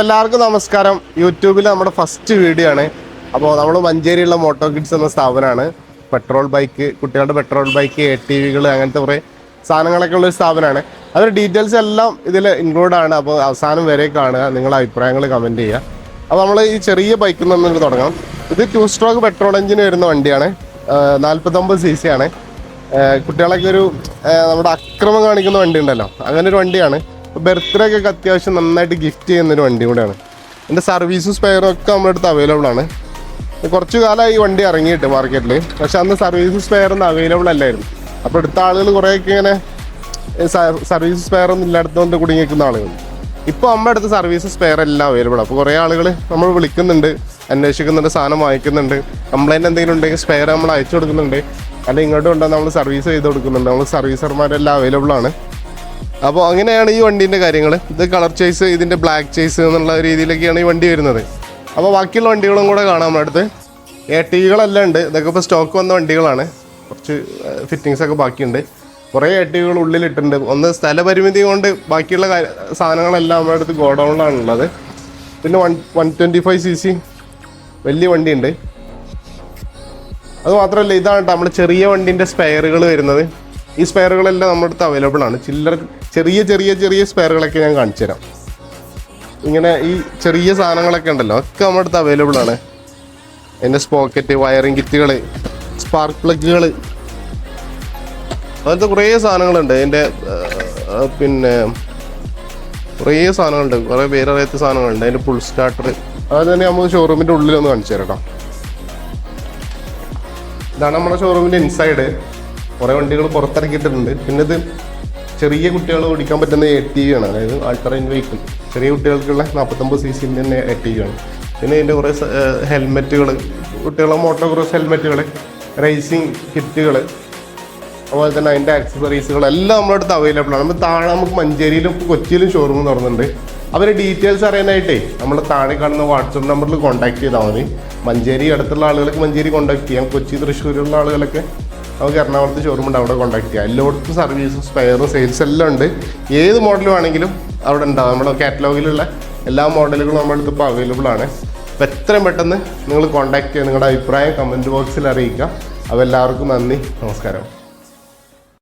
എല്ലാവർക്കും നമസ്കാരം. യൂട്യൂബിൽ നമ്മുടെ ഫസ്റ്റ് വീഡിയോ ആണ്. അപ്പോൾ നമ്മൾ മഞ്ചേരിയുള്ള മോട്ടോ കിഡ്സ് എന്ന സ്ഥാപനമാണ്. പെട്രോൾ ബൈക്ക്, കുട്ടികളുടെ പെട്രോൾ ബൈക്ക്, ATVകൾ, അങ്ങനത്തെ കുറേ സാധനങ്ങളൊക്കെ ഉള്ളൊരു സ്ഥാപനമാണ്. അതിൻ്റെ ഡീറ്റെയിൽസ് എല്ലാം ഇതിൽ ഇൻക്ലൂഡ് ആണ്. അപ്പോൾ അവസാനം വരെ കാണുക, നിങ്ങളുടെ അഭിപ്രായങ്ങൾ കമൻറ്റ് ചെയ്യുക. അപ്പോൾ നമ്മൾ ഈ ചെറിയ ബൈക്കിൽ നിന്ന് തുടങ്ങാം. ഇത് 2 സ്ട്രോക്ക് പെട്രോൾ എഞ്ചിന് വരുന്ന വണ്ടിയാണ്. 49 cc ആണ്. കുട്ടികളൊക്കെ ഒരു നമ്മുടെ അക്രമം കാണിക്കുന്ന വണ്ടി ഉണ്ടല്ലോ, അങ്ങനെ ഒരു വണ്ടിയാണ്. ബർത്ത്ഡേ ഒക്കെ അത്യാവശ്യം നന്നായിട്ട് ഗിഫ്റ്റ് ചെയ്യുന്നൊരു വണ്ടി കൂടെയാണ്. എൻ്റെ സർവീസും സ്പെയറും ഒക്കെ നമ്മുടെ അടുത്ത് അവൈലബിൾ ആണ്. കുറച്ച് കാലമായി ഈ വണ്ടി ഇറങ്ങിയിട്ട് മാർക്കറ്റിൽ, പക്ഷെ അന്ന് സർവീസ് സ്പെയറൊന്നും അവൈലബിൾ അല്ലായിരുന്നു. അപ്പോൾ എടുത്ത ആളുകൾ കുറേയൊക്കെ ഇങ്ങനെ സർവീസ് സ്പെയറൊന്നും ഇല്ലാത്തതുകൊണ്ട് കുടുങ്ങി നിൽക്കുന്ന ആളുകൾ. ഇപ്പോൾ നമ്മുടെ അടുത്ത് സർവീസ് സ്പെയർ എല്ലാം അവൈലബിൾ ആണ്. അപ്പോൾ കുറേ ആളുകൾ നമ്മൾ വിളിക്കുന്നുണ്ട്, അന്വേഷിക്കുന്നുണ്ട്, സാധനം വാങ്ങിക്കുന്നുണ്ട്. കംപ്ലൈൻറ്റ് എന്തെങ്കിലും ഉണ്ടെങ്കിൽ സ്പെയർ നമ്മൾ അയച്ചു കൊടുക്കുന്നുണ്ട്, അല്ലെങ്കിൽ ഇങ്ങോട്ട് കൊണ്ടുവന്ന് നമ്മൾ സർവീസ് ചെയ്ത് കൊടുക്കുന്നുണ്ട്. നമ്മൾ സർവീസർമാരെല്ലാം അവൈലബിൾ ആണ്. അപ്പോൾ അങ്ങനെയാണ് ഈ വണ്ടീൻ്റെ കാര്യങ്ങൾ. ഇത് കളർ ചേസ്, ഇതിൻ്റെ ബ്ലാക്ക് ചേസ് എന്നുള്ള രീതിയിലൊക്കെയാണ് ഈ വണ്ടി വരുന്നത്. അപ്പോൾ ബാക്കിയുള്ള വണ്ടികളും കൂടെ കാണാം നമ്മുടെ അടുത്ത്. ATVകളെല്ലാം ഉണ്ട്. ഇതൊക്കെ ഇപ്പോൾ സ്റ്റോക്ക് വന്ന വണ്ടികളാണ്. കുറച്ച് ഫിറ്റിങ്സൊക്കെ ബാക്കിയുണ്ട്. കുറേ ATVകൾ ഉള്ളിലിട്ടുണ്ട്. ഒന്ന് സ്ഥലപരിമിതി കൊണ്ട് ബാക്കിയുള്ള സാധനങ്ങളെല്ലാം നമ്മുടെ അടുത്ത് ഗോഡൗണിലാണ് ഉള്ളത്. പിന്നെ 125 cc വലിയ വണ്ടിയുണ്ട്. അതുമാത്രമല്ല, ഇതാണ് നമ്മൾ ചെറിയ വണ്ടീൻ്റെ സ്പെയറുകൾ വരുന്നത്. ഈ സ്പെയറുകളെല്ലാം നമ്മുടെ അടുത്ത് അവൈലബിൾ ആണ്. ചെറിയ സ്പെയറുകളൊക്കെ ഞാൻ കാണിച്ചു തരാം. ഇങ്ങനെ ഈ ചെറിയ സാധനങ്ങളൊക്കെ ഉണ്ടല്ലോ, ഒക്കെ നമ്മുടെ അടുത്ത് അവൈലബിൾ ആണ്. അതിൻ്റെ സ്പോക്കറ്റ്, വയറിംഗ് കിറ്റുകൾ, സ്പാർക്ക് പ്ലഗുകൾ, അങ്ങനത്തെ കുറേ സാധനങ്ങളുണ്ട്. അതിൻ്റെ പിന്നെ കുറേ സാധനങ്ങളുണ്ട്, കുറേ പേരറിയാത്ത സാധനങ്ങളുണ്ട്. അതിൻ്റെ ഫുൾ സ്റ്റാർട്ടർ, അത് തന്നെ നമ്മൾ ഷോറൂമിൻ്റെ ഉള്ളിലൊന്ന് കാണിച്ചു തരാം കേട്ടോ. ഇതാണ് നമ്മുടെ ഷോറൂമിൻ്റെ ഇൻസൈഡ്. കുറേ വണ്ടികൾ പുറത്തിറക്കിയിട്ടുണ്ട്. പിന്നെ ഇത് ചെറിയ കുട്ടികൾ ഓടിക്കാൻ പറ്റുന്ന ATV ആണ്, അതായത് ആൾട്ടറൈൻ വെഹിക്കിൾ. ചെറിയ കുട്ടികൾക്കുള്ള 49 cc തന്നെ ATV ആണ്. പിന്നെ ഇതിൻ്റെ കുറേ ഹെൽമെറ്റുകൾ, കുട്ടികളുടെ മോട്ടോ ക്രോസ് ഹെൽമെറ്റുകൾ, റേസിംഗ് കിറ്റുകൾ, അതുപോലെ തന്നെ അതിൻ്റെ ആക്സസറീസുകൾ എല്ലാം നമ്മുടെ അടുത്ത് അവൈലബിൾ ആണ്. നമ്മൾ താഴെ നമുക്ക് മഞ്ചേരിയിലും കൊച്ചിയിലും ഷോറൂം തുറന്നിട്ടുണ്ട്. അവരുടെ ഡീറ്റെയിൽസ് അറിയാനായിട്ടേ നമ്മൾ താഴെ കാണുന്ന വാട്സപ്പ് നമ്പറിൽ കോൺടാക്ട് ചെയ്താൽ മതി. മഞ്ചേരി അടുത്തുള്ള ആളുകൾക്ക് മഞ്ചേരി കോൺടാക്ട് ചെയ്യാം. കൊച്ചി, തൃശ്ശൂരുള്ള ആളുകളൊക്കെ നമുക്ക് എറണാകുളത്ത് ഷോറൂം ഉണ്ട്, അവിടെ കോൺടാക്ട് ചെയ്യാം. എല്ലായിടത്തും സർവീസും സ്പെയറും സെയിൽസ് എല്ലാം ഉണ്ട്. ഏത് മോഡൽ വേണമെങ്കിലും അവിടെ ഉണ്ടാവും. നമ്മുടെ കാറ്റലോഗിലുള്ള എല്ലാ മോഡലുകളും നമ്മുടെ അടുത്ത് ഇപ്പോൾ അവൈലബിൾ ആണ്. അപ്പോൾ എത്രയും പെട്ടെന്ന് നിങ്ങൾ കോൺടാക്ട് ചെയ്യുക, നിങ്ങളുടെ അഭിപ്രായം കമൻറ്റ് ബോക്സിൽ അറിയിക്കുക. അപ്പോൾ എല്ലാവർക്കും നന്ദി, നമസ്കാരം.